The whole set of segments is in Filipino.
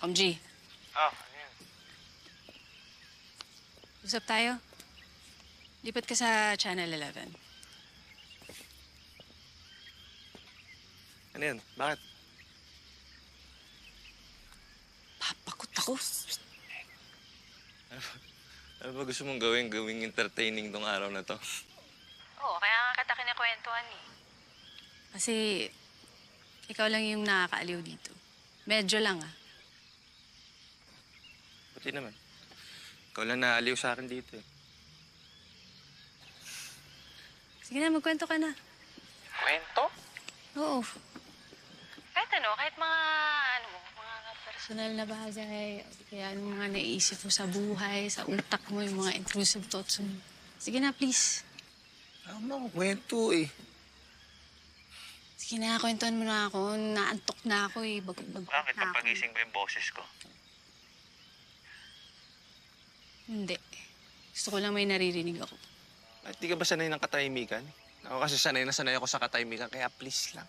Omg, Ano yan? usap tayo. Lipat ka sa Channel 11. Ano yan? Bakit? Papakot ako. Ano ba gusto mong gawing entertaining tong araw na to? Oo, kaya nga kita kinakwentuhan eh. Kasi ikaw lang yung nakakaaliw dito. Medyo lang ah. Buti naman. Ikaw lang naaliw sa akin dito eh. Sige na, magkwento ka na. Kwento? Oo. Kahit mga personal na bagay, kaya yung mga naisip mo sa buhay, sa utak mo, yung mga intrusive thoughts mo. Sige na, please. Ano mo kwento eh. Sige na, kwentuhan mo na ako. Naantok na ako eh. Bagog Bakit? na ako. Papagising ba yung boses ko? Hindi. Gusto ko lang may naririnig ako. At di ka ba sanay ng katahimikan? Ako kasi sanay na sanay ako sa katahimikan, kaya please lang.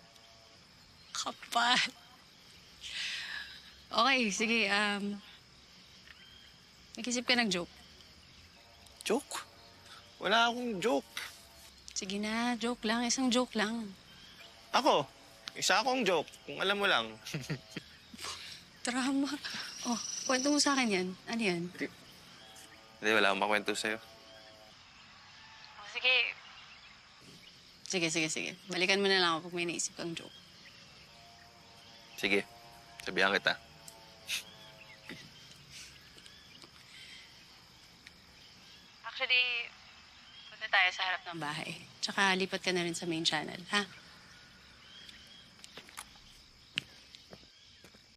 Kapal. Okay, sige. Nag-isip ka ng joke. Joke? Wala akong joke. Sige na, joke lang. Isang joke lang. Ako? Isa akong joke, kung alam mo lang. Drama. Oh, kwento mo sa akin yan. Ano yan? Hindi, wala akong makwento sa'yo. Oh, sige. Sige. Balikan mo na lang ako pag may naisip kang joke. Sige, sabihan kita. Actually, punta tayo sa harap ng bahay. Tsaka lipat ka na rin sa main channel, ha?